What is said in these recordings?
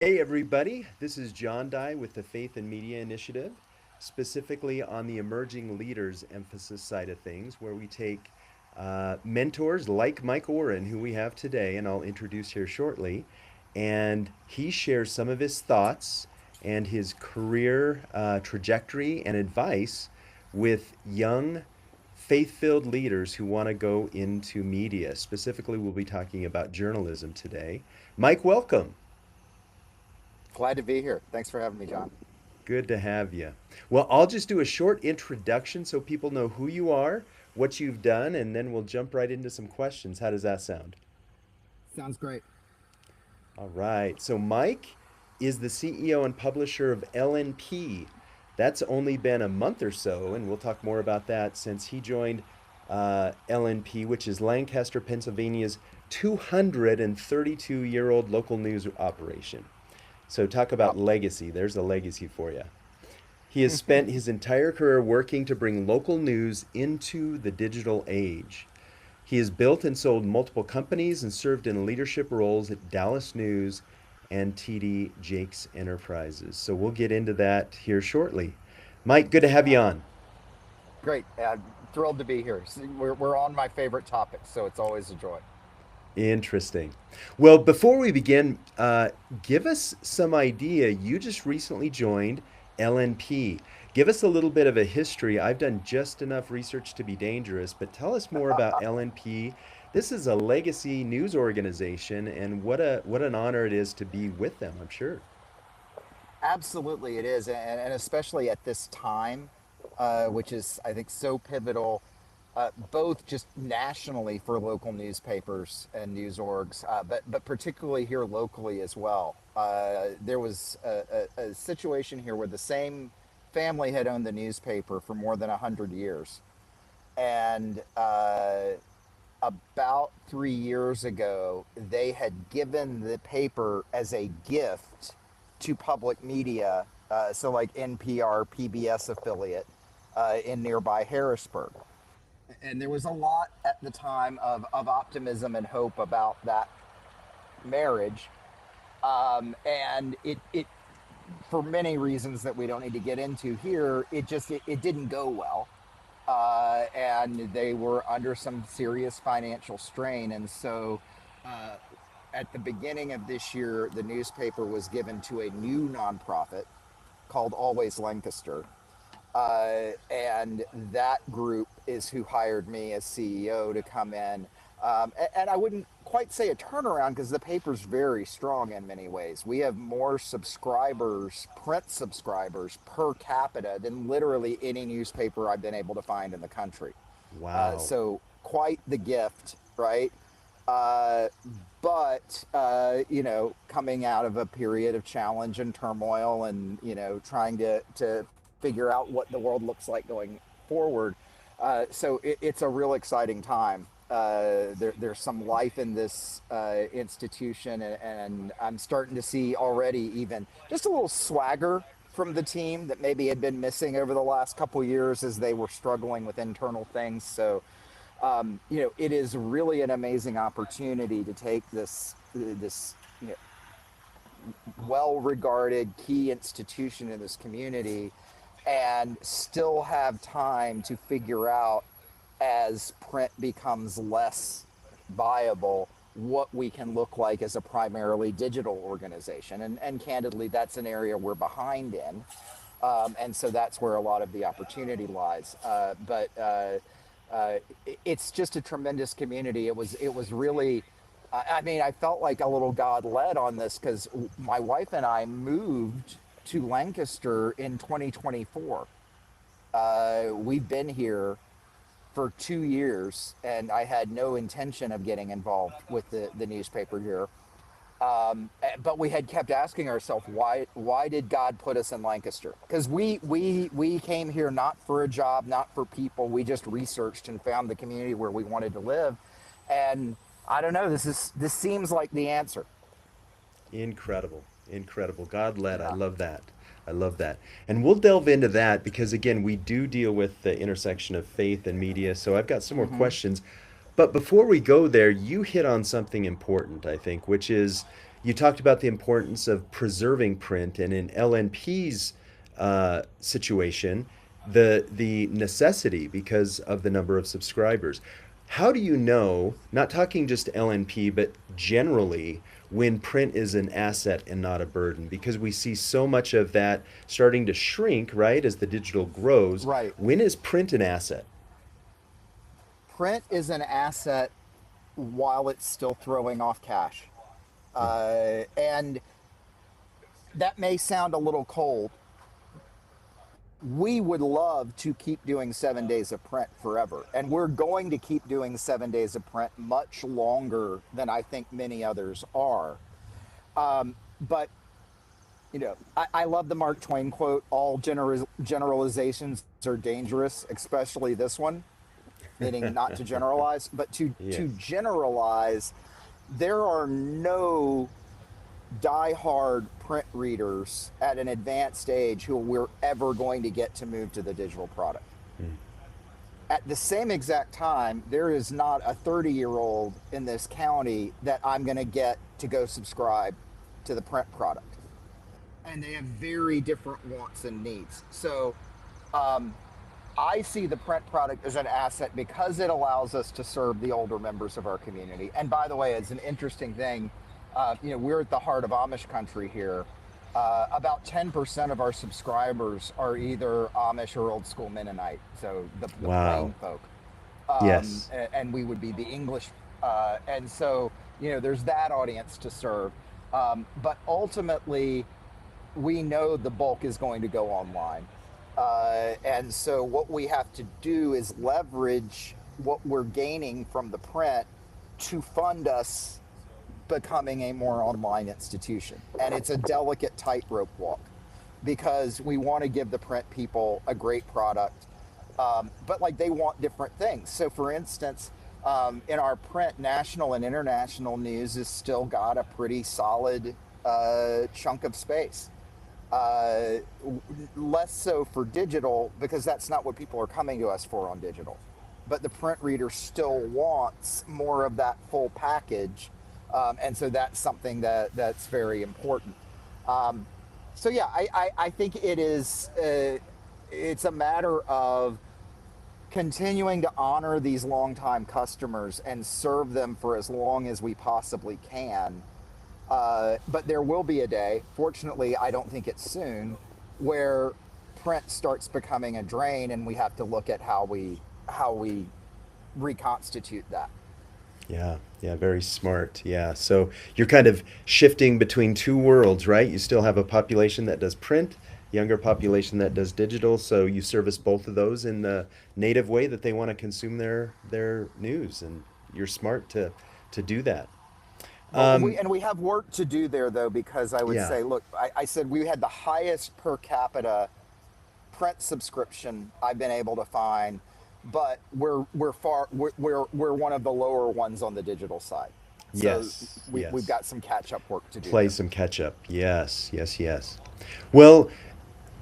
Hey, everybody. This is John Dye with the Faith and Media Initiative, specifically on the emerging leaders emphasis side of things, where we take mentors like Mike Orren, who we have today, and I'll introduce here shortly, and he shares some of his thoughts and his career trajectory and advice with young, faith filled leaders who want to go into media. Specifically, we'll be talking about journalism today. Mike, welcome. Glad to be here. Thanks for having me, John. Good to have you. Well, I'll just do a short introduction so people know who you are, what you've done, and then we'll jump right into some questions. How does that sound? Sounds great. All right. So, Mike is the CEO and publisher of LNP. That's only been a month or so, and we'll talk more about that since he joined LNP, which is Lancaster, Pennsylvania's 232-year-old local news operation. So, talk about Yep. legacy. There's a legacy for you. He has spent his entire career working to bring local news into the digital age. He has built and sold multiple companies and served in leadership roles at Dallas News and TD Jake's Enterprises. So we'll get into that here shortly. Mike, good to have you Yeah. on. Great. Thrilled to be here. We're on my favorite topic, so it's always a joy. Interesting. Well, before we begin, give us some idea. You just recently joined LNP. Give us a little bit of a history. I've done just enough research to be dangerous, but tell us more about LNP. This is a legacy news organization, and what an honor it is to be with them, I'm sure. Absolutely, it is, and especially at this time, which is I think so pivotal, both just nationally for local newspapers and news orgs, but particularly here locally as well. There was a situation here where the same family had owned the newspaper for more than 100 years, and about 3 years ago, they had given the paper as a gift to public media, so like NPR, PBS affiliate in nearby Harrisburg. And there was a lot at the time of optimism and hope about that marriage. And it, for many reasons that we don't need to get into here, it didn't go well. And they were under some serious financial strain. And so uh, at the beginning of this year, the newspaper was given to a new nonprofit called Always Lancaster. And that group is who hired me as CEO to come in. And I wouldn't quite say a turnaround because the paper's very strong in many ways. We have more subscribers, print subscribers per capita than literally any newspaper I've been able to find in the country. Wow. So quite the gift, right? Uh, but coming out of a period of challenge and turmoil, and trying to figure out what the world looks like going forward. So it's a real exciting time. There's some life in this institution, and I'm starting to see already even just a little swagger from the team that maybe had been missing over the last couple of years as they were struggling with internal things. So it is really an amazing opportunity to take this well-regarded key institution in this community and still have time to figure out, as print becomes less viable, what we can look like as a primarily digital organization. And candidly, that's an area we're behind in. And so that's where a lot of the opportunity lies. But it's just a tremendous community. It was really, I mean, I felt like a little God led on this because my wife and I moved to Lancaster in 2024. We've been here for 2 years, and I had no intention of getting involved with the newspaper here. But we had kept asking ourselves, why did God put us in Lancaster? Because we came here not for a job, not for people. We just researched and found the community where we wanted to live. And I don't know, this seems like the answer. Incredible. Incredible. God led. I Yeah. love that. I love that. And we'll delve into that because, again, we do deal with the intersection of faith and media. So I've got some more Mm-hmm. questions. But before we go there, you hit on something important, I think, which is, You talked about the importance of preserving print, and in LNP's situation, the necessity because of the number of subscribers. How do you know, not talking just LNP, but generally, when print is an asset and not a burden? Because we see so much of that starting to shrink, right, as the digital grows. Right. When is print an asset? Print is an asset while it's still throwing off cash. And that may sound a little cold. We would love to keep doing 7 days of print forever. And we're going to keep doing 7 days of print much longer than I think many others are. But, I love the Mark Twain quote, all generalizations are dangerous, especially this one, meaning not to generalize, but to Yes. generalize, there are no diehard print readers at an advanced age who we're ever going to get to move to the digital product. At the same exact time, there is not a 30-year-old in this county that I'm going to get to go subscribe to the print product. And they have very different wants and needs. So I see the print product as an asset because it allows us to serve the older members of our community. And by the way, it's an interesting thing. We're at the heart of Amish country here. About 10% of our subscribers are either Amish or Old School Mennonite, so the Wow. plain folk. Yes. And we would be the English. And so, there's that audience to serve. But ultimately, we know the bulk is going to go online. And so what we have to do is leverage what we're gaining from the print to fund us becoming a more online institution. And it's a delicate tightrope walk because we want to give the print people a great product. But like they want different things. So for instance, in our print, national and international news has still got a pretty solid chunk of space. Less so for digital because that's not what people are coming to us for on digital. But the print reader still wants more of that full package. And so that's something that's very important. So yeah, I think it is, it's a matter of continuing to honor these longtime customers and serve them for as long as we possibly can. But there will be a day, fortunately, I don't think it's soon, where print starts becoming a drain and we have to look at how we reconstitute that. Yeah, yeah, very smart. Yeah. So you're kind of shifting between two worlds, right? You still have a population that does print, younger population that does digital, so you service both of those in the native way that they want to consume their news, and you're smart to do that. Well, Um, we have work to do there though, because I would yeah. say, look, I said we had the highest per capita print subscription I've been able to find, but we're one of the lower ones on the digital side. So Yes. we've Yes. got some catch up work to do Play there. some catch up. Yes. Yes. Yes. Well,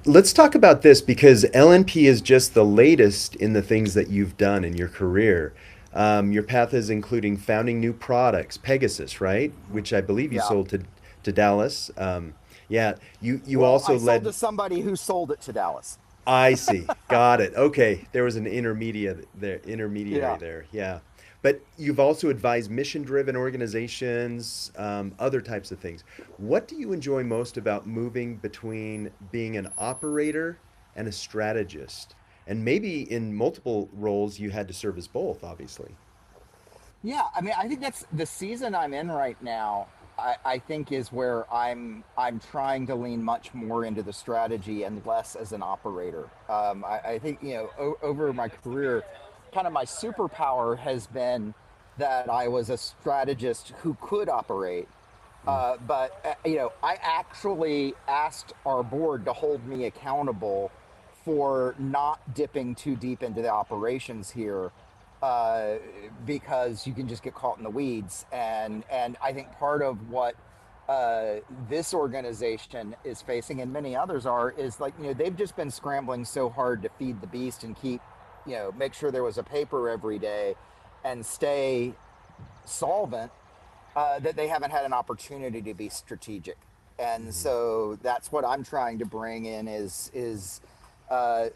let's talk about this because LNP is just the latest in the things that you've done in your career. Your path is including founding new products, Pegasus, right? Which I believe you Yeah. sold to Dallas. Yeah, you Well, also I sold led. to somebody who sold it to Dallas. I see. Got it. Okay, there was an intermediary Yeah. there. Yeah, but you've also advised mission-driven organizations, other types of things. What do you enjoy most about moving between being an operator and a strategist? And maybe in multiple roles, you had to serve as both, obviously. Yeah, I mean, I think that's the season I'm in right now. I think is where I'm trying to lean much more into the strategy and less as an operator. I think over my career, kind of my superpower has been that I was a strategist who could operate. But I actually asked our board to hold me accountable for not dipping too deep into the operations here, uh, because you can just get caught in the weeds. And I think part of what this organization is facing, and many others are, is like they've just been scrambling so hard to feed the beast and keep make sure there was a paper every day and stay solvent that they haven't had an opportunity to be strategic. And Mhm. so that's what I'm trying to bring in is uh,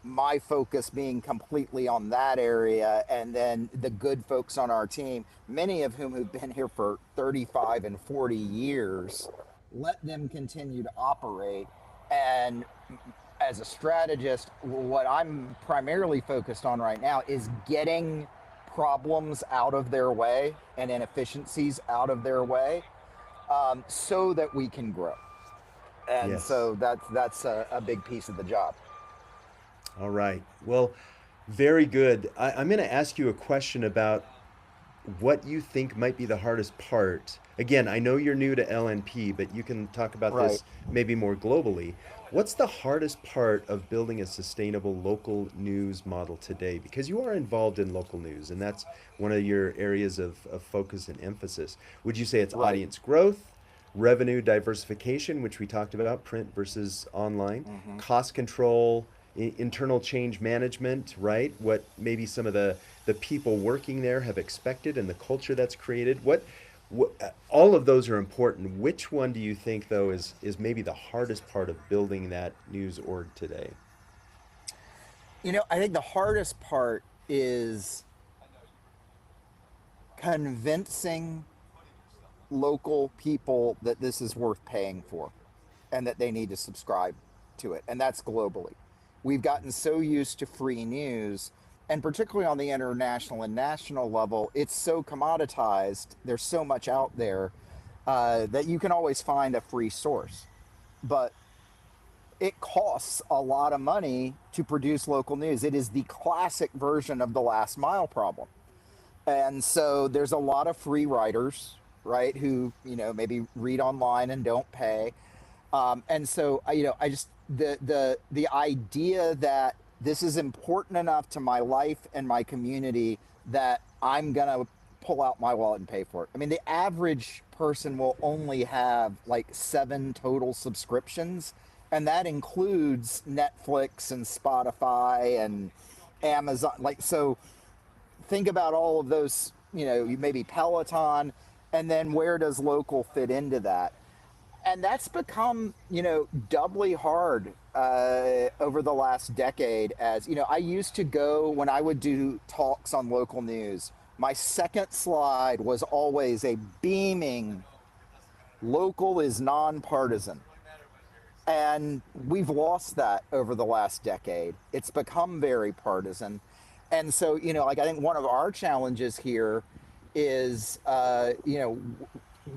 my focus being completely on that area, and then the good folks on our team, many of whom have been here for 35 and 40 years, let them continue to operate. And as a strategist, what I'm primarily focused on right now is getting problems out of their way and inefficiencies out of their way, so that we can grow. And Yes. so that's a big piece of the job. All right. Well, very good. I'm going to ask you a question about what you think might be the hardest part. Again, I know you're new to LNP, but you can talk about Right. this maybe more globally. What's the hardest part of building a sustainable local news model today? Because you are involved in local news, and that's one of your areas of focus and emphasis. Would you say it's Right. audience growth, revenue diversification, which we talked about, print versus online, Mm-hmm. cost control, internal change management, right? What maybe some of the people working there have expected and the culture that's created. What all of those are important. Which one do you think though is maybe the hardest part of building that news org today? I think the hardest part is convincing local people that this is worth paying for and that they need to subscribe to it. And that's globally. We've gotten so used to free news, and particularly on the international and national level, it's so commoditized. There's so much out there that you can always find a free source. But it costs a lot of money to produce local news. It is the classic version of the last mile problem. And so there's a lot of free writers, right, who, maybe read online and don't pay. And so, I just, the idea that this is important enough to my life and my community that I'm going to pull out my wallet and pay for it. I mean, the average person will only have like 7 total subscriptions, and that includes Netflix and Spotify and Amazon. Like, so think about all of those, maybe Peloton, and then where does local fit into that? And that's become, doubly hard over the last decade. As I used to go when I would do talks on local news. My second slide was always a beaming local is nonpartisan. And we've lost that over the last decade. It's become very partisan. And so, like, I think one of our challenges here is,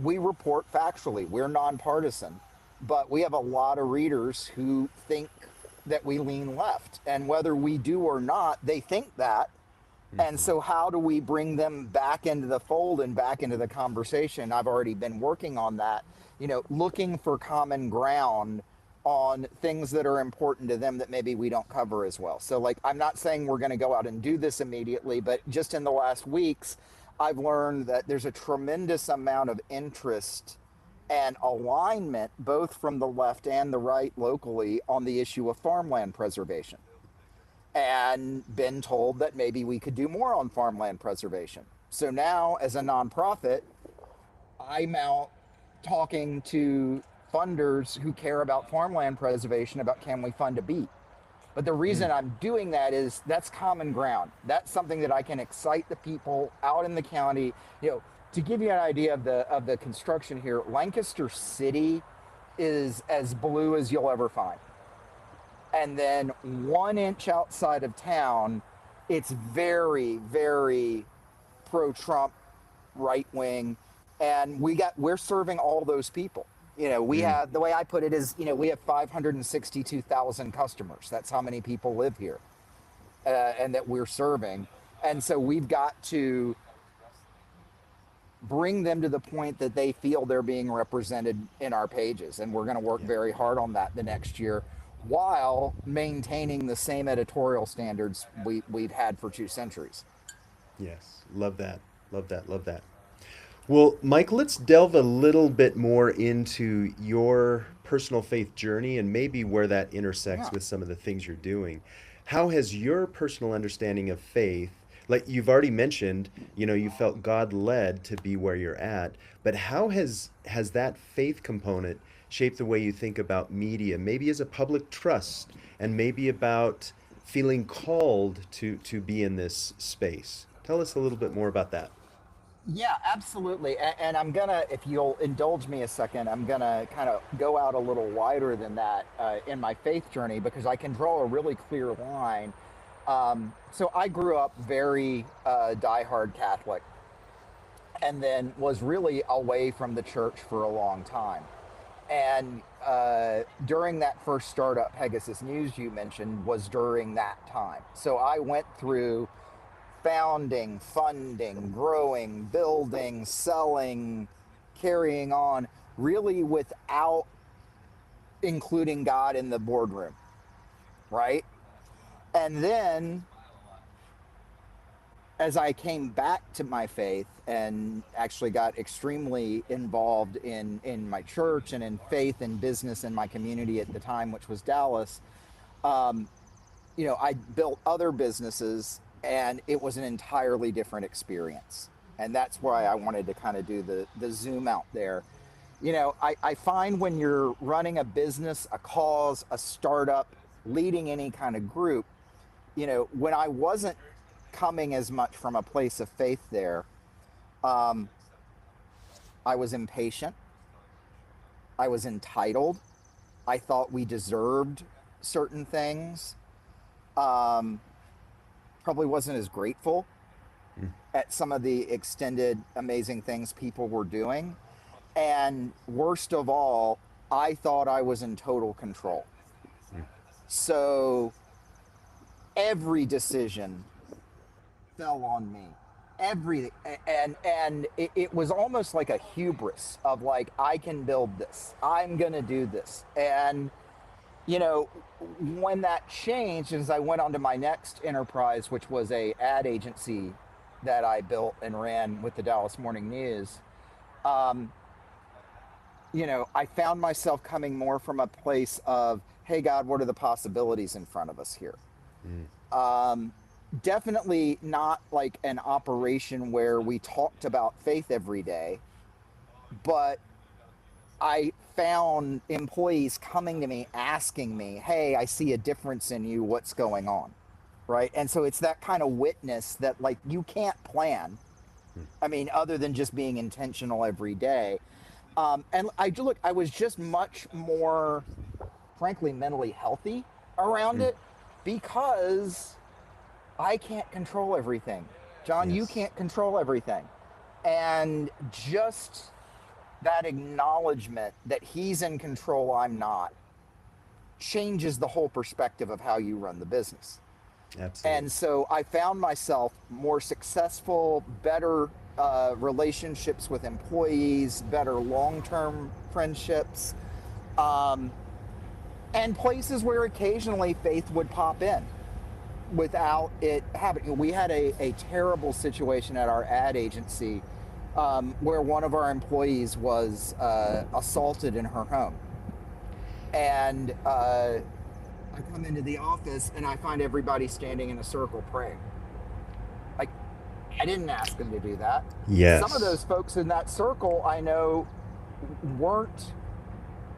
we report factually, we're nonpartisan, but we have a lot of readers who think that we lean left. And whether we do or not, they think that. And Hmm. so, how do we bring them back into the fold and back into the conversation? I've already been working on that, looking for common ground on things that are important to them that maybe we don't cover as well. So, like, I'm not saying we're going to go out and do this immediately, but just in the last weeks, I've learned that there's a tremendous amount of interest and alignment, both from the left and the right locally, on the issue of farmland preservation, and been told that maybe we could do more on farmland preservation. So now, as a nonprofit, I'm out talking to funders who care about farmland preservation about, can we fund a beat? But the Mm. reason I'm doing that is that's common ground. That's something that I can excite the people out in the county. To give you an idea of the construction here, Lancaster City is as blue as you'll ever find. And then 1 inch outside of town, it's very, very pro Trump, right wing, and we're serving all those people. We Mm. have, the way I put it is, we have 562,000 customers. That's how many people live here, and that we're serving. And so we've got to bring them to the point that they feel they're being represented in our pages. And we're going to work Yeah. very hard on that the next year, while maintaining the same editorial standards we've had for 2 centuries. Yes. Love that. Love that. Love that. Well, Mike, let's delve a little bit more into your personal faith journey and maybe where that intersects Yeah. with some of the things you're doing. How has your personal understanding of faith like you've already mentioned, you felt God led to be where you're at, but how has that faith component shaped the way you think about media, maybe as a public trust, and maybe about feeling called to be in this space? Tell us a little bit more about that. Yeah, absolutely. And I'm gonna, if you'll indulge me a second, I'm gonna kind of go out a little wider than that in my faith journey because I can draw a really clear line. So I grew up very diehard Catholic, and then was really away from the church for a long time. And during that first startup, Pegasus News you mentioned was during that time. So I went through founding, funding, growing, building, selling, carrying on, really without including God in the boardroom, right? And then as I came back to my faith and actually got extremely involved in my church and in faith and business in my community at the time, which was Dallas, um, I built other businesses and it was an entirely different experience. And that's why I wanted to kind of do the zoom out there. I find when you're running a business, a cause, a startup, leading any kind of group, when I wasn't coming as much from a place of faith there, um, I was impatient. I was entitled. I thought we deserved certain things. Um, Probably wasn't as grateful Mm, at some of the extended, amazing things people were doing. And worst of all, I thought I was in total control. mm. So every decision fell on me. Everything, and it was almost like a hubris of like, I can build this, I'm gonna do this. And you know when that changed, as I went on to my next enterprise, which was a ad agency that I built and ran with the Dallas Morning News, um, I found myself coming more from a place of, hey God, what are the possibilities in front of us here? Mm. um, Definitely not like an operation where we talked about faith every day, but I found employees coming to me asking me, hey, I see a difference in you. What's going on? Right. And so it's that kind of witness that, like, you can't plan. Mm. I mean, other than just being intentional every day. And I was just much more, frankly, mentally healthy around Mm. it because I can't control everything. John, you Yes. can't control everything. And just that acknowledgement that he's in control, I'm not, changes the whole perspective of how you run the business. And Absolutely. so I found myself more successful, better relationships with employees, better long term friendships, um, and places where occasionally faith would pop in without it happening. We had a terrible situation at our ad agency where one of our employees was assaulted in her home. And I come into the office and I find everybody standing in a circle praying. Like, I didn't ask them to do that. Some of Yes. those folks in that circle I know weren't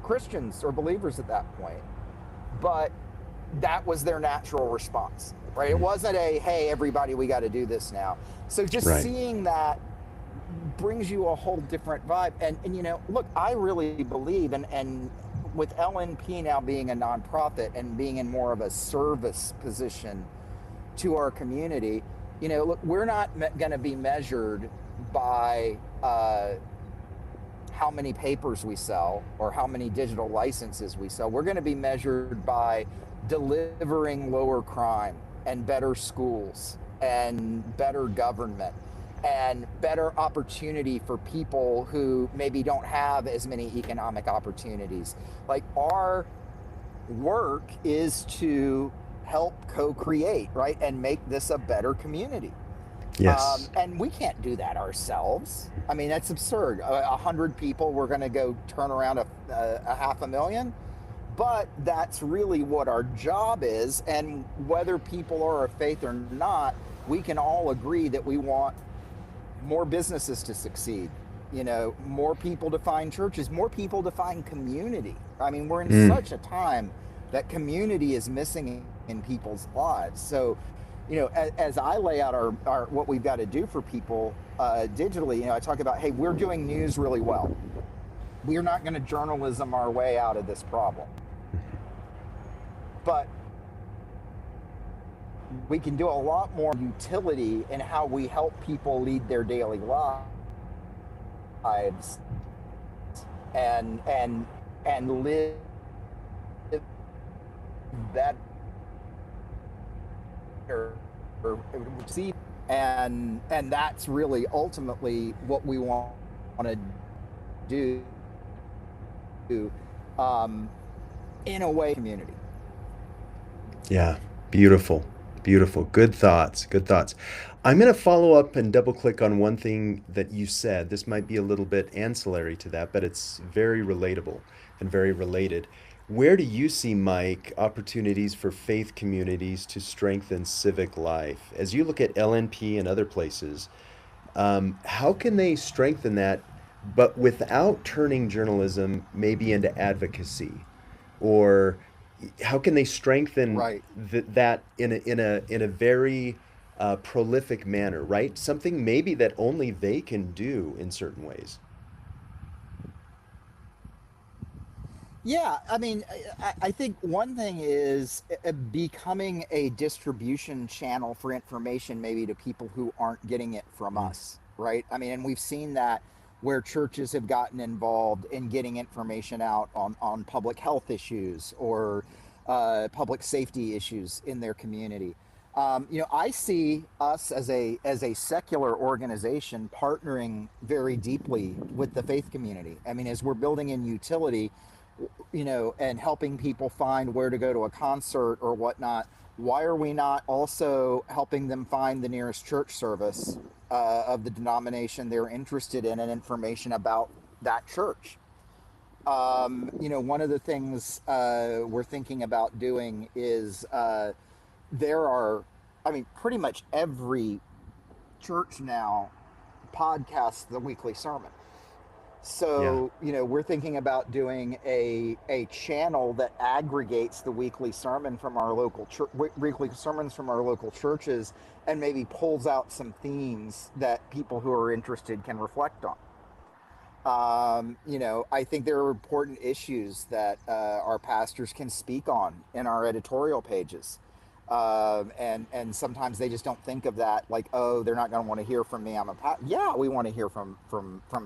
Christians or believers at that point, but that was their natural response, right? It Mm. wasn't a, hey, everybody, we got to do this now. So just Right. seeing that brings you a whole different vibe. And look, I really believe, and with LNP now being a nonprofit and being in more of a service position to our community, look, we're not going to be measured by how many papers we sell or how many digital licenses we sell. We're going to be measured by delivering lower crime and better schools and better government and better opportunity for people who maybe don't have as many economic opportunities. Like, our work is to help co-create, right, and make this a better community. Yes. And we can't do that ourselves. I mean, that's absurd. 100 people, we're going to go turn around a 500,000. But that's really what our job is. And whether people are of faith or not, we can all agree that we want more businesses to succeed, more people to find churches, more people to find community. I mean, we're in Mm. such a time that community is missing in people's lives. So, as I lay out our what we've got to do for people digitally, I talk about, hey, we're doing news really well. We're not going to journalism our way out of this problem, but we can do a lot more utility in how we help people lead their daily lives and live better, see, and that's really ultimately what we want to do, um, in a way, community. Yeah, beautiful, beautiful. Good thoughts, good thoughts. I'm going to follow up and double click on one thing that you said. This might be a little bit ancillary to that, but it's very relatable and very related. Where do you see, Mike, opportunities for faith communities to strengthen civic life? As you look at LNP and other places, how can they strengthen that, but without turning journalism maybe into advocacy? Or how can they strengthen Right. that in a very prolific manner, right? Something maybe that only they can do in certain ways. Yeah, I mean, I think one thing is becoming a distribution channel for information, maybe to people who aren't getting it from Mm. us, right? I mean, and we've seen that where churches have gotten involved in getting information out on public health issues or public safety issues in their community. I see us as a secular organization partnering very deeply with the faith community. I mean, as we're building in utility, and helping people find where to go to a concert or whatnot, why are we not also helping them find the nearest church service of the denomination they're interested in and information about that church? One of the things we're thinking about doing is there are, I mean, pretty much every church now podcasts the weekly sermon. Yeah. So, we're thinking about doing a channel that aggregates the weekly sermon from our weekly sermons from our local churches, and maybe pulls out some themes that people who are interested can reflect on. I think there are important issues that our pastors can speak on in our editorial pages. And sometimes they just don't think of that, like, oh, they're not going to want to hear from me. Yeah, we want to hear from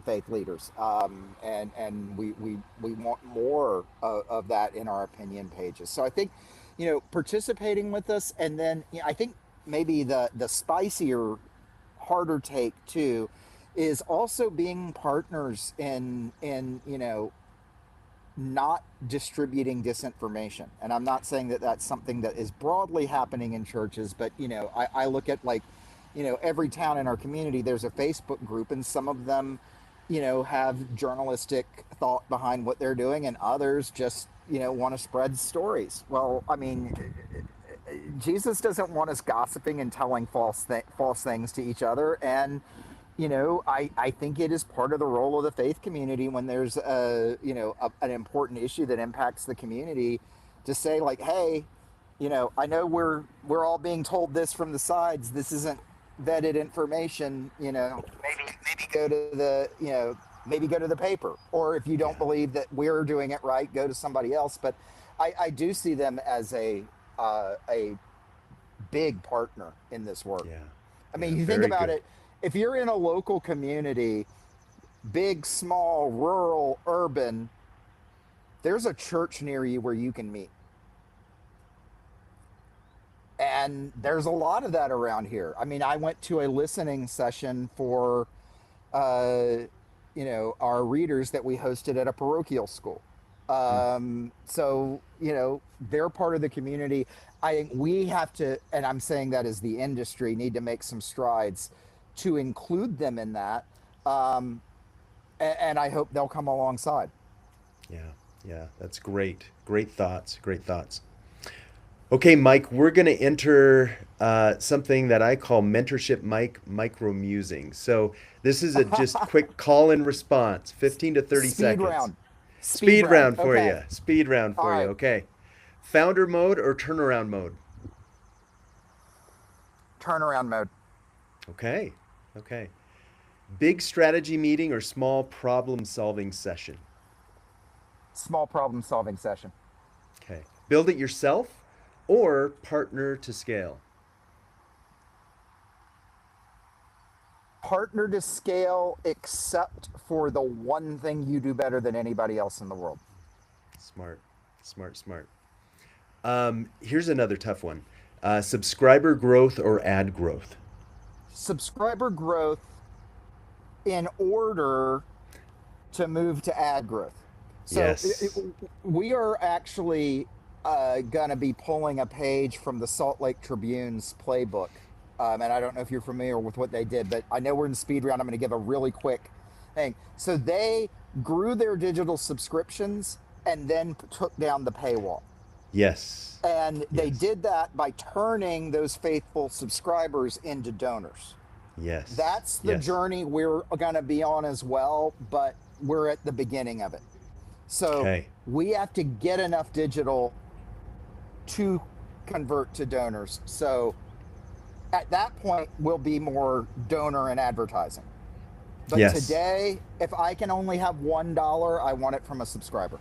faith leaders, and we want more of that in our opinion pages. So I think, participating with us, and then I think maybe the spicier, harder take too is also being partners in not distributing disinformation. And I'm not saying that that's something that is broadly happening in churches, but I look at, like, every town in our community, there's a Facebook group, and some of them have journalistic thought behind what they're doing, and others just want to spread stories. Well, I mean, Jesus doesn't want us gossiping and telling false things to each other. And I think it is part of the role of the faith community, when there's an important issue that impacts the community, to say, like, hey, I know we're all being told this from the sides. This isn't vetted information. Maybe go to maybe go to the paper, or if you don't Yeah. believe that we're doing it right, go to somebody else. But I do see them as a big partner in this work. Yeah. I Yeah. mean, you think Very about good. it, if you're in a local community, big, small, rural, urban, there's a church near you where you can meet. And there's a lot of that around here. I mean, I went to a listening session for, uh, our readers that we hosted at a parochial school. Mm. So, they're part of the community. I think we have to, and I'm saying that as the industry, need to make some strides to include them in that. Um, and I hope they'll come alongside. Yeah. Yeah. That's great. Great thoughts. Great thoughts. Okay, Mike, we're going to enter something that I call mentorship Mike micro musing. So this is a just quick call and response, 15 to 30 Speed seconds. round. Speed Speed round. round for Okay. you. Speed round All for you. right. Okay. Founder mode or turnaround mode? Turnaround mode. Okay. Okay. Big strategy meeting or small problem solving session? Small problem solving session. Okay. Build it yourself or partner to scale? Partner to scale, except for the one thing you do better than anybody else in the world. Smart. Smart, smart. Here's another tough one. Subscriber growth or ad growth? Subscriber growth in order to move to ad growth. So Yes. we are actually going to be pulling a page from the Salt Lake Tribune's playbook. And I don't know if you're familiar with what they did, but I know we're in speed round. I'm going to give a really quick thing. So they grew their digital subscriptions and then took down the paywall. Yes. And they Yes. did that by turning those faithful subscribers into donors. Yes. That's the Yes. journey we're going to be on as well, but we're at the beginning of it. So Okay. we have to get enough digital to convert to donors. So at that point, we'll be more donor and advertising. But Yes. today, if I can only have $1, I want it from a subscriber.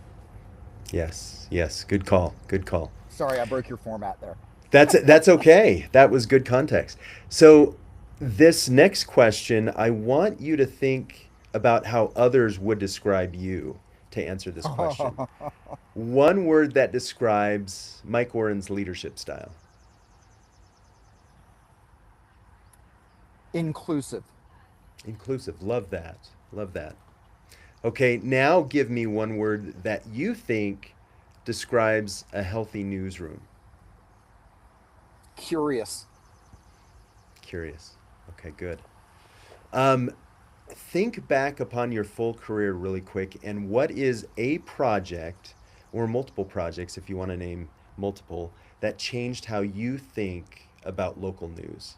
Yes. Yes. Good call. Good call. Sorry, I broke your format there. That's okay. That was good context. So this next question, I want you to think about how others would describe you to answer this question. One word that describes Mike Orren's leadership style. Inclusive. Inclusive. Love that. Love that. Okay, now give me one word that you think describes a healthy newsroom. Curious. Curious. Okay, good. Um, think back upon your full career really quick and what is a project or multiple projects, if you want to name multiple, that changed how you think about local news?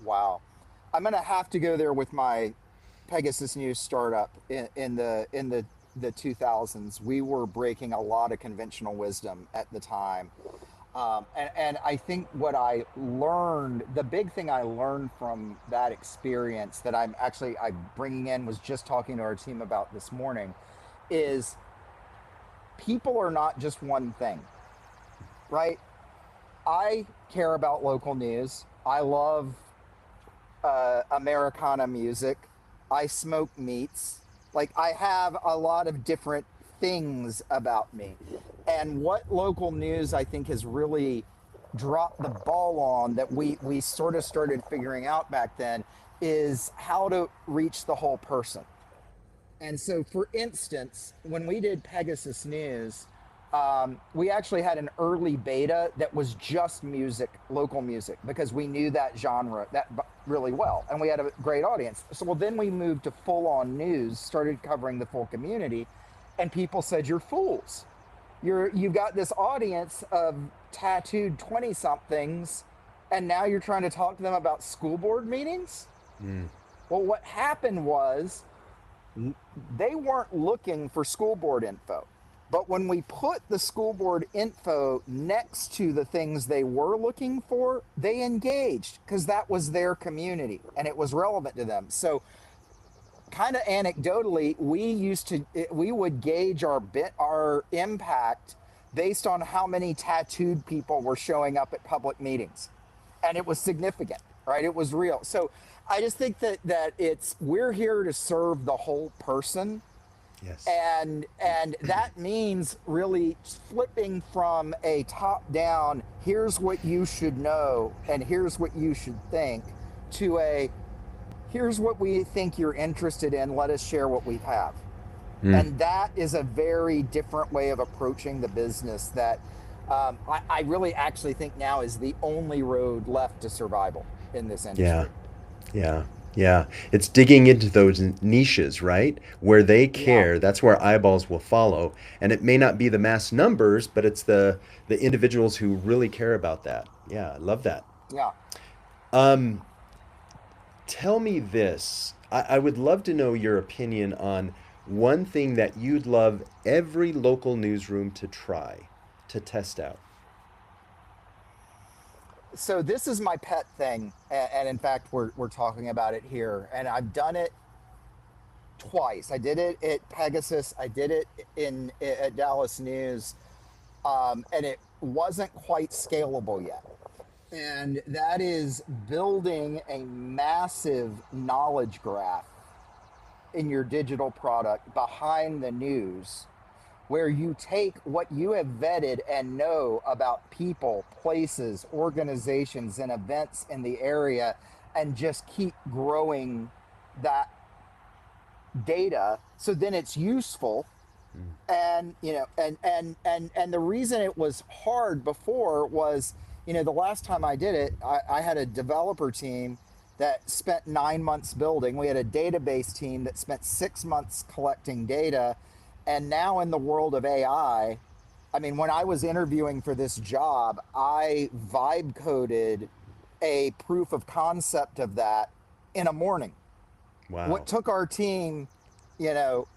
Wow. I'm going to have to go there with my Pegasus News startup in the 2000s. We were breaking a lot of conventional wisdom at the time. And I think what I learned, the big thing I learned from that experience that I'm bringing in, was just talking to our team about this morning, is people are not just one thing, right? I care about local news. I love Americana music. I smoke meats. Like, I have a lot of different things about me. And what local news I think has really dropped the ball on, that we sort of started figuring out back then, is how to reach the whole person. And so, for instance, when we did Pegasus News, we actually had an early beta that was just music, local music, because we knew that genre really well, and we had a great audience. So, well, then we moved to full-on news, started covering the full community, and people said, "You're fools. You've got this audience of tattooed 20-somethings, and now you're trying to talk to them about school board meetings." Mm. Well, what happened was, they weren't looking for school board info. But when we put the school board info next to the things they were looking for, they engaged, because that was their community and it was relevant to them. So, kind of anecdotally, we would gauge our impact based on how many tattooed people were showing up at public meetings, and it was significant, right? It was real. So I just think that we're here to serve the whole person, Yes. and that means really flipping from a top down, here's what you should know and here's what you should think, to a, here's what we think you're interested in, let us share what we have. Mm. And that is a very different way of approaching the business that I really actually think now is the only road left to survival in this Yeah. industry. Yeah. Yeah, it's digging into those niches, right? Where they Yeah, care, that's where eyeballs will follow. And it may not be the mass numbers, but it's the individuals who really care about that. Yeah, I love that. yeah. Um, Tell me this. I would love to know your opinion on one thing that you'd love every local newsroom to try, to test out. So this is my pet thing, and in fact, we're talking about it here, and I've done it twice. I did it at Pegasus. I did it in at Dallas News, and it wasn't quite scalable yet. And that is building a massive knowledge graph in your digital product behind the news, where you take what you have vetted and know about people, places, organizations, and events in the area, and just keep growing that data so then it's useful. Mm. And and the reason it was hard before was, the last time I did it, I had a developer team that spent 9 months building. We had a database team that spent 6 months collecting data. And now in the world of I mean, when I was interviewing for this job, I vibe coded a proof of concept of that in a morning. What Wow. took our team, you know,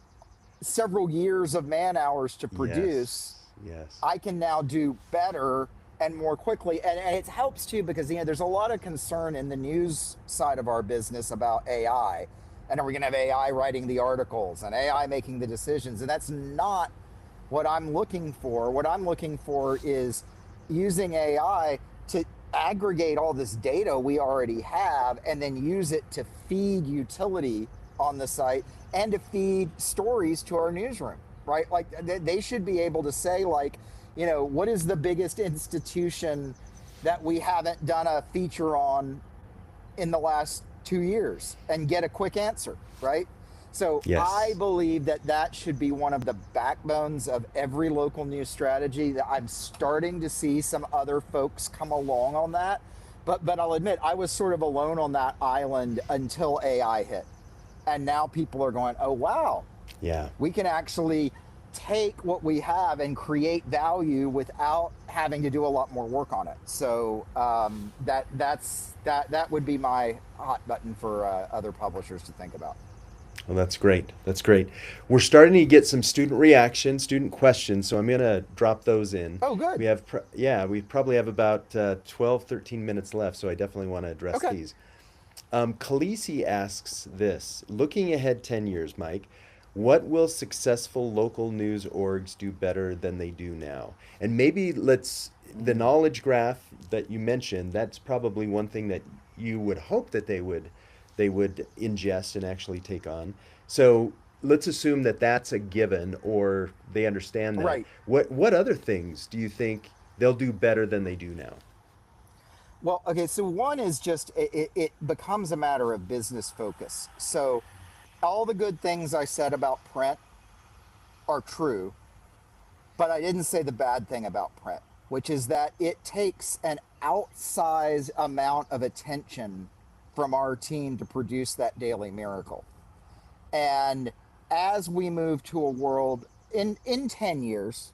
several years of man hours to produce, Yes. Yes. I can now do better and more quickly. And it helps too because, there's a lot of concern in the news side of our business about AI. And are we going to have AI writing the articles and AI making the decisions? And that's not what I'm looking for. What I'm looking for is using AI to aggregate all this data we already have and then use it to feed utility on the site and to feed stories to our newsroom, right? Like they should be able to say, like, what is the biggest institution that we haven't done a feature on in the last 2 years and get a quick answer, right? So I Yes. believe that that should be one of the backbones of every local news strategy. That I'm starting to see some other folks come along on that, but I'll admit I was sort of alone on that island until AI hit, and now people are going, oh wow, Yeah. we can actually take what we have and create value without having to do a lot more work on it. So that would be my hot button for other publishers to think about. Well, that's great. That's great. We're starting to get some student reaction, student questions, so I'm going to drop those in. Oh, good. Yeah, we probably have about 12, 13 minutes left, so I definitely want to address Okay. these. Khaleesi asks this, looking ahead 10 years, Mike, what will successful local news orgs do better than they do now? And maybe the Mm. knowledge graph that you mentioned, that's probably one thing that you would hope that they would ingest and actually take on. So let's assume that that's a given or they understand that. Right. What other things do you think they'll do better than they do now? Well, okay. So one is just it becomes a matter of business focus. So all the good things I said about print are true, but I didn't say the bad thing about print, which is that it takes an outsized amount of attention from our team to produce that daily miracle. And as we move to a world in 10 years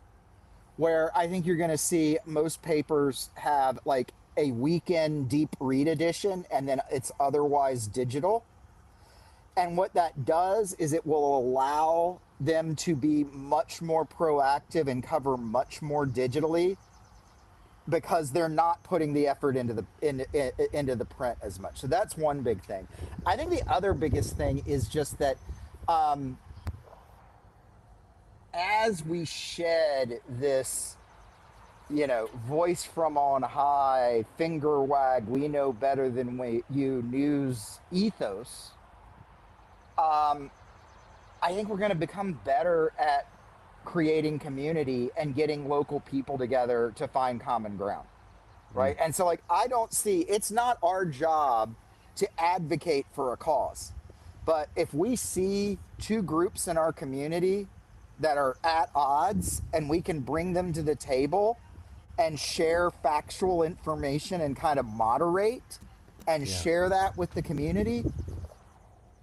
where I think you're going to see most papers have like a weekend deep read edition and then it's otherwise digital. And what that does is it will allow them to be much more proactive and cover much more digitally because they're not putting the effort into the print as much. So that's one big thing. I think the other biggest thing is just that um, as we shed this, voice from on high, finger wag, we know better than you news ethos. Um, I think we're going to become better at creating community and getting local people together to find common ground, Mm, right? And so, like, I don't see it's not our job to advocate for a cause, but if we see two groups in our community that are at odds and we can bring them to the table and share factual information and kind of moderate and yeah. share that with the community,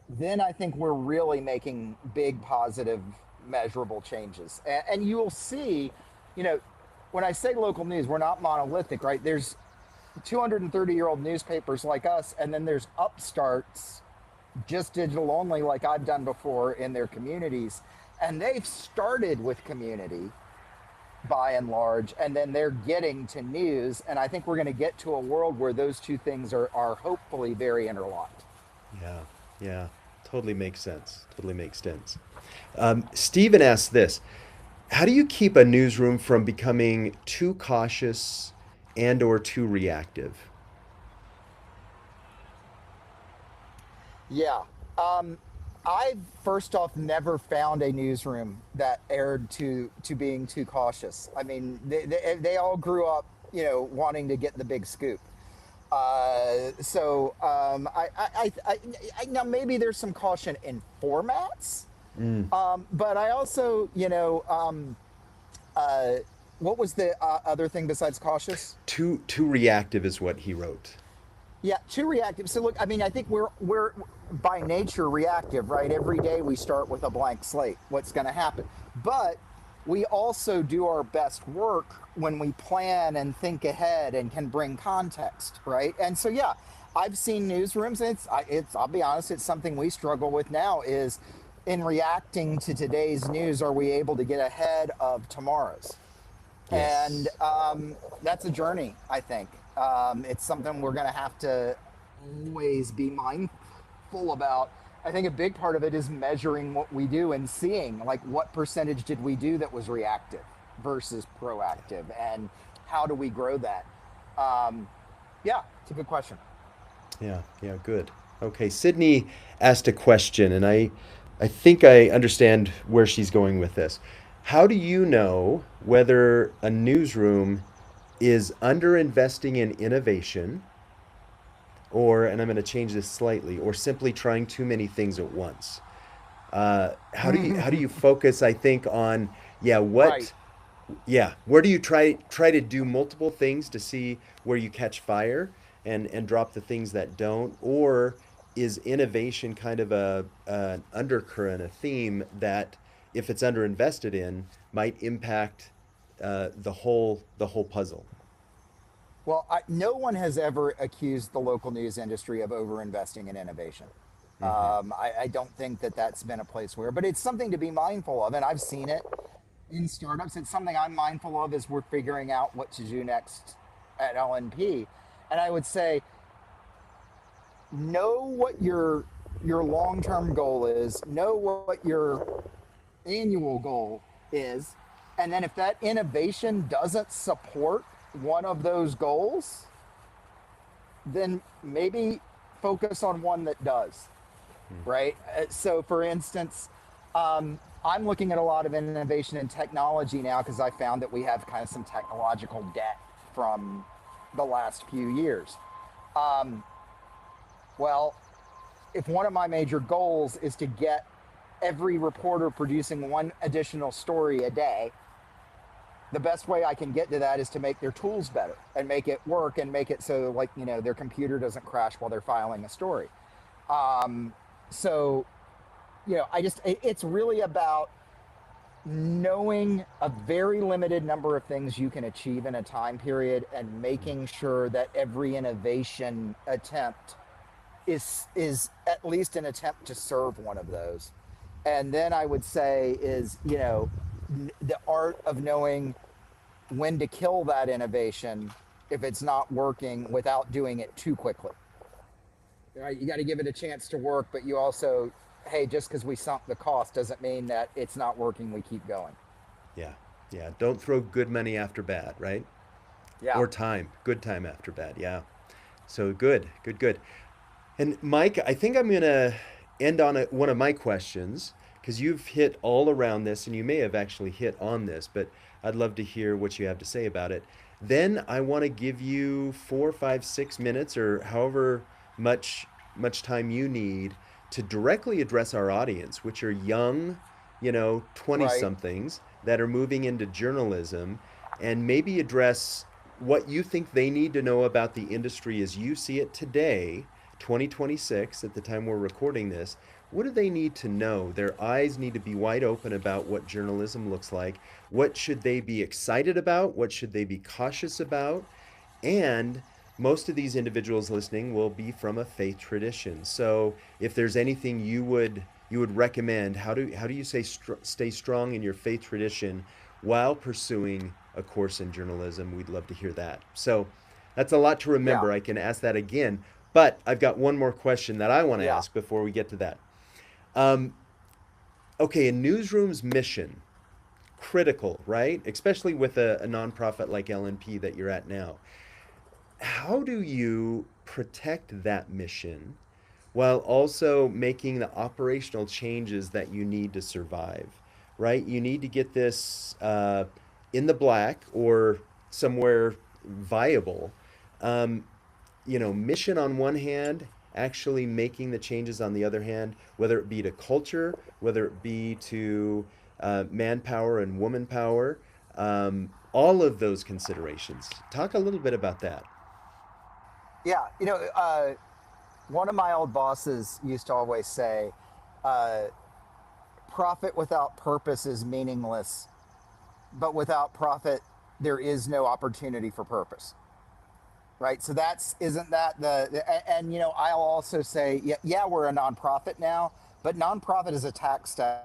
then I think we're really making big positive measurable changes. And you will see, you know, when I say local news, we're not monolithic, right? There's 230-year-old newspapers like us, and then there's upstarts, just digital only, like I've done before in their communities. And they've started with community by and large, and then they're getting to news. And I think we're going to get to a world where those two things are hopefully very interlocked. Yeah, yeah, totally makes sense. Totally makes sense. Stephen asked this: how do you keep a newsroom from becoming too cautious and/or too reactive? Yeah. Um, I first off never found a newsroom that erred to being too cautious. I mean, they all grew up, you know, wanting to get the big scoop. Now maybe there's some caution in formats, Mm. but I also, uh, what was the other thing besides cautious? Too reactive is what he wrote. Yeah, too reactive. So look, I mean, I think we're by nature reactive, right? Every day we start with a blank slate. What's going to happen? But we also do our best work when we plan and think ahead and can bring context, right? And so yeah, I've seen newsrooms. And it's I'll be honest, it's something we struggle with now. Is in reacting to today's news, are we able to get ahead of tomorrow's? And Yes. that's a journey, I think. It's something we're going to have to always be mindful about. I think a big part of it is measuring what we do and seeing, like, what percentage did we do that was reactive versus proactive, and how do we grow that? Um, yeah, it's a good question. Yeah, yeah, good. Okay, Sydney asked a question, and I think I understand where she's going with this. How do you know whether a newsroom is underinvesting in innovation, or, and I'm going to change this slightly, or simply trying too many things at once? How do you focus? I think on, yeah, Right. where do you try to do multiple things to see where you catch fire and drop the things that don't, or is innovation kind of an undercurrent, a theme that if it's underinvested in might impact the whole puzzle? Well, no one has ever accused the local news industry of overinvesting in innovation. Hmm. I don't think that that's been a place where, but it's something to be mindful of. And I've seen it in startups. It's something I'm mindful of as we're figuring out what to do next at LNP. And I would say, know what your long-term goal is, know what your annual goal is, and then if that innovation doesn't support one of those goals, then maybe focus on one that does, right? So, for instance, I'm looking at a lot of innovation in technology now because I found that we have kind of some technological debt from the last few years. Um, well, if one of my major goals is to get every reporter producing one additional story a day, the best way I can get to that is to make their tools better and make it work and make it so, like, their computer doesn't crash while they're filing a story. Um, so, it's really about knowing a very limited number of things you can achieve in a time period and making sure that every innovation attempt is at least an attempt to serve one of those. And then I would say is, the art of knowing when to kill that innovation if it's not working without doing it too quickly. Right? You got to give it a chance to work, but you also, hey, just because we sunk the cost doesn't mean that it's not working. We keep going. Yeah, yeah. Don't throw good money after bad, right? Yeah. Or good time after bad. Yeah. So good, good, good. And Mike, I think I'm going to end on one of my questions because you've hit all around this and you may have actually hit on this, but I'd love to hear what you have to say about it. Then I want to give you 4, 5, 6 minutes or however much time you need to directly address our audience, which are young, 20 Right. somethings that are moving into journalism, and maybe address what you think they need to know about the industry as you see it today 2026 at the time we're recording this. What do they need to know? Their eyes need to be wide open about what journalism looks like. What should they be excited about? What should they be cautious about? And most of these individuals listening will be from a faith tradition. So if there's anything you would recommend, how do you stay strong in your faith tradition while pursuing a course in journalism? We'd love to hear that. So that's a lot to Yeah, remember. I can ask that again, but I've got one more question that I want to yeah, ask before we get to that. Um, okay, a newsroom's mission, critical, right? Especially with a nonprofit like LNP that you're at now. How do you protect that mission while also making the operational changes that you need to survive, right? You need to get this in the black or somewhere viable. Um, mission on one hand, actually making the changes on the other hand, whether it be to culture, whether it be to manpower and woman power, all of those considerations. Talk a little bit about that. yeah. One of my old bosses used to always say, uh, "Profit without purpose is meaningless, but without profit, there is no opportunity for purpose." Right. So that's isn't that and I'll also say, yeah, yeah, we're a nonprofit now, but nonprofit is a tax status.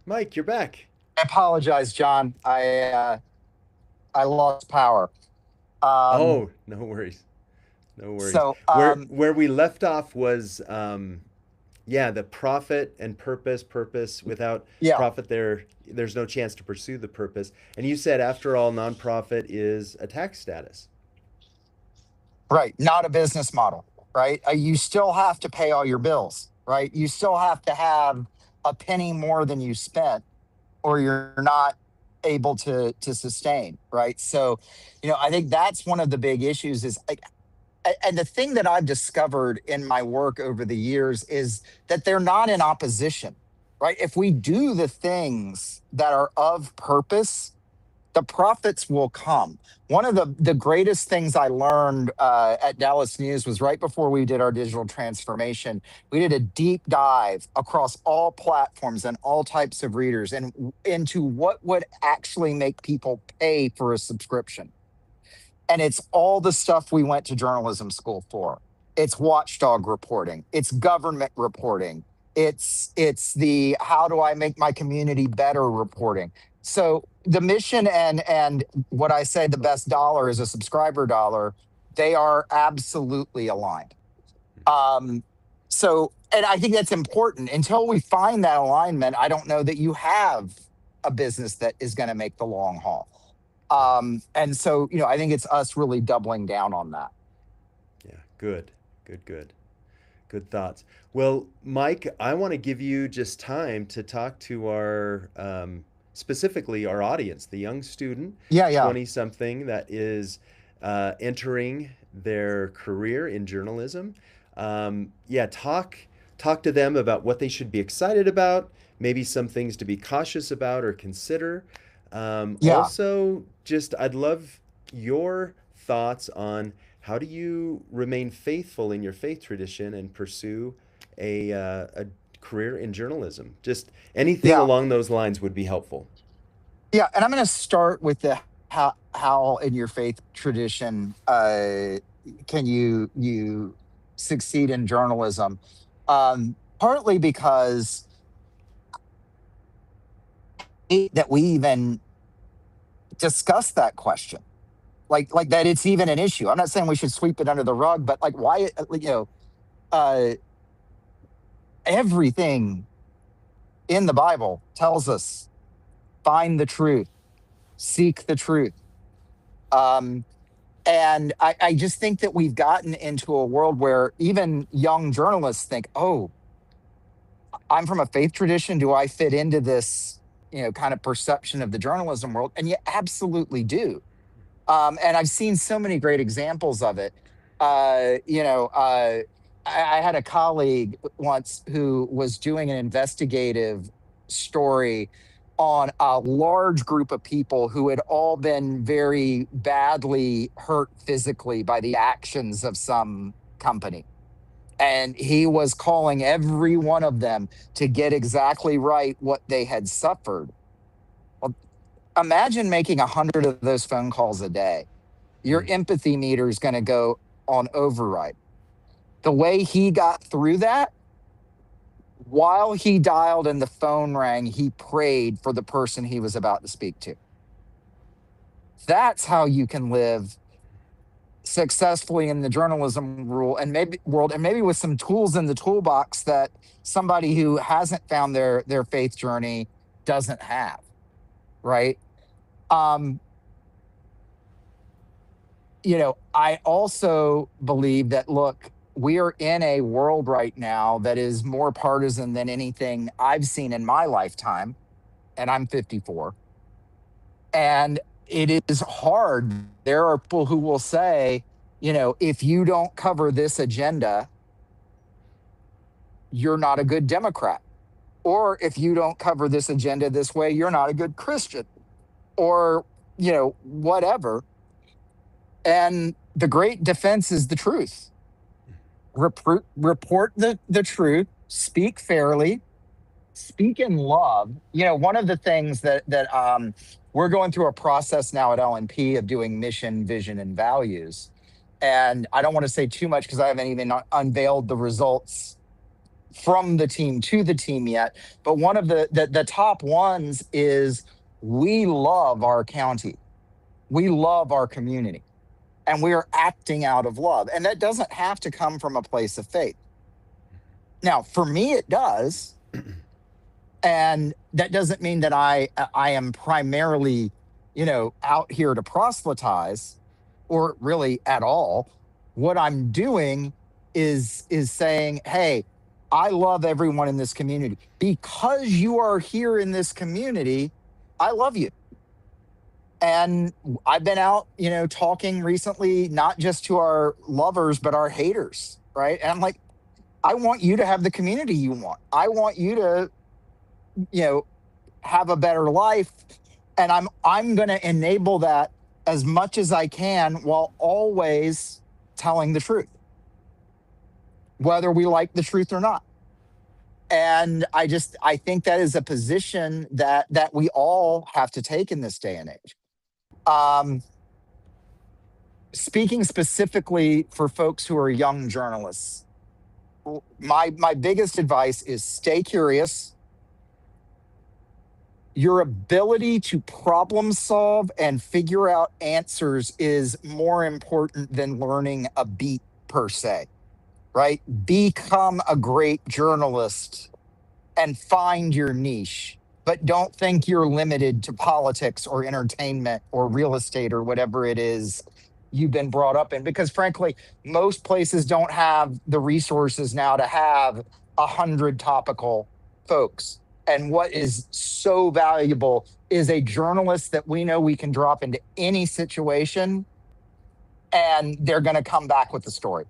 Mike, you're back. I apologize, John. I lost power. Um, Oh, no worries. No worries. so Where we left off was yeah, the profit and purpose without yeah, profit there's no chance to pursue the purpose. And you said after all nonprofit is a tax status. right. Not a business model, right? You still have to pay all your bills, right? You still have to have a penny more than you spent, or you're not able to sustain, right? So, I think that's one of the big issues is like, and the thing that I've discovered in my work over the years is that they're not in opposition, right? If we do the things that are of purpose, the profits will come. One of the greatest things I learned at Dallas News was right before we did our digital transformation. We did a deep dive across all platforms and all types of readers and into what would actually make people pay for a subscription. And it's all the stuff we went to journalism school for. It's watchdog reporting, it's government reporting, it's the how do I make my community better reporting. So the mission and what I say the best dollar is a subscriber dollar, they are absolutely aligned. um and I think that's important. Until we find that alignment, I don't know that you have a business that is going to make the long haul. Yeah. And so, I think it's us really doubling down on that. Yeah. Good. Good, good. Good thoughts. Well, Mike, I want to give you just time to talk to our, specifically our audience, the young student, Yeah, yeah. 20 something that is entering their career in journalism. Yeah, talk talk to them about what they should be excited about, maybe some things to be cautious about or consider. Yeah. Also, just I'd love your thoughts on how do you remain faithful in your faith tradition and pursue a career in journalism? Just anything Yeah. along those lines would be helpful. Yeah. And I'm going to start with the how in your faith tradition can you succeed in journalism? Partly because that we even discuss that question, like that it's even an issue. I'm not saying we should sweep it under the rug, but like why, uh, everything in the Bible tells us find the truth, seek the truth. Um, and I just think that we've gotten into a world where even young journalists think, oh, I'm from a faith tradition. Do I fit into this, kind of perception of the journalism world? And you absolutely do. And I've seen so many great examples of it. Uh, you know, uh, I had a colleague once who was doing an investigative story on a large group of people who had all been very badly hurt physically by the actions of some company. And he was calling every one of them to get exactly right what they had suffered. Well, imagine making 100 of those phone calls a day. Your Mm. empathy meter is going to go on override. The way he got through that, while he dialed and the phone rang, he prayed for the person he was about to speak to. That's how you can live successfully in the journalism rule and maybe world, and maybe with some tools in the toolbox that somebody who hasn't found their faith journey doesn't have, right? um I also believe that, look, we are in a world right now that is more partisan than anything I've seen in my lifetime, and I'm 54. And it is hard. There are people who will say, if you don't cover this agenda, you're not a good Democrat. Or if you don't cover this agenda this way, you're not a good Christian, or, whatever. And the great defense is the truth. Report the truth, speak fairly, speak in love. One of the things that we're going through a process now at LNP of doing mission, vision, and values. And I don't want to say too much because I haven't even unveiled the results from the team to the team yet. But one of the top ones is we love our county, we love our community, and we are acting out of love. And that doesn't have to come from a place of faith. Now, for me, it does. And that doesn't mean that I am primarily, out here to proselytize, or really at all. What I'm doing is saying, hey, I love everyone in this community. Because you are here in this community, I love you. And I've been out, talking recently, not just to our lovers, but our haters, right? And I'm like, I want you to have the community you want. I want you to, you know, have a better life. And I'm going to enable that as much as I can while always telling the truth, whether we like the truth or not. And I think that is a position that we all have to take in this day and age. Um, Speaking specifically for folks who are young journalists, my biggest advice is stay curious. Your ability to problem solve and figure out answers is more important than learning a beat per se, right? Become a great journalist and find your niche, but don't think you're limited to politics or entertainment or real estate or whatever it is you've been brought up in. Because frankly, most places don't have the resources now to have 100 topical folks. And what is so valuable is a journalist that we know we can drop into any situation and they're going to come back with the story.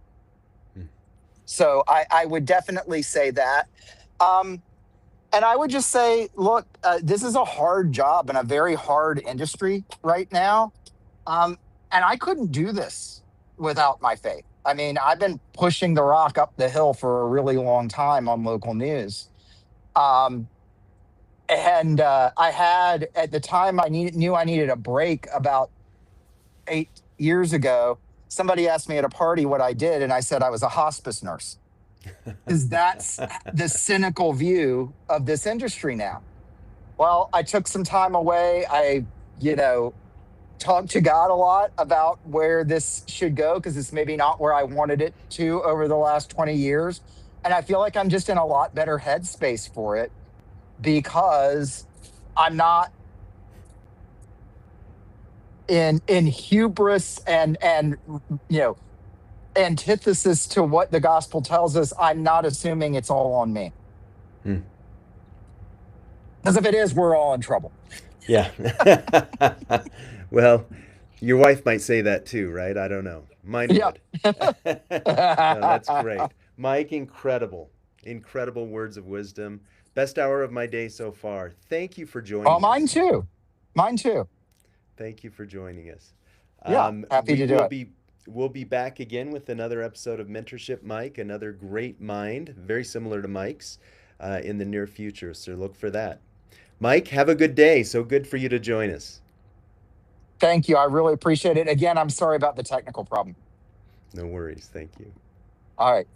So I would definitely say that. Um, and I would just say, look, this is a hard job and a very hard industry right now. Um, and I couldn't do this without my faith. I mean, I've been pushing the rock up the hill for a really long time on local news. Um, and I had at the time knew I needed a break about 8 years ago. Somebody asked me at a party what I did, and I said I was a hospice nurse because that's the cynical view of this industry now. Well, I took some time away. You know, talked to God a lot about where this should go because it's maybe not where I wanted it to over the last 20 years. And I feel like I'm just in a lot better headspace for it because I'm not in hubris and you know antithesis to what the gospel tells us. I'm not assuming it's all on me. Hmm. Because if it is, we're all in trouble. Yeah. Well, your wife might say that too, right? I don't know. Mine Yep. would. No, that's great. Mike, incredible. Incredible words of wisdom. Best hour of my day so far. Thank you for Oh, joining mine us. too. Mine too. Thank you for joining us. Yeah. Happy We to do will it. be we'll be back again with another episode of Mentorship Mike, another great mind, very similar to Mike's, in the near future. So look for that. Mike, have a good day. So good for you to join us. Thank you. I really appreciate it. Again, I'm sorry about the technical problem. No worries. Thank you. All right.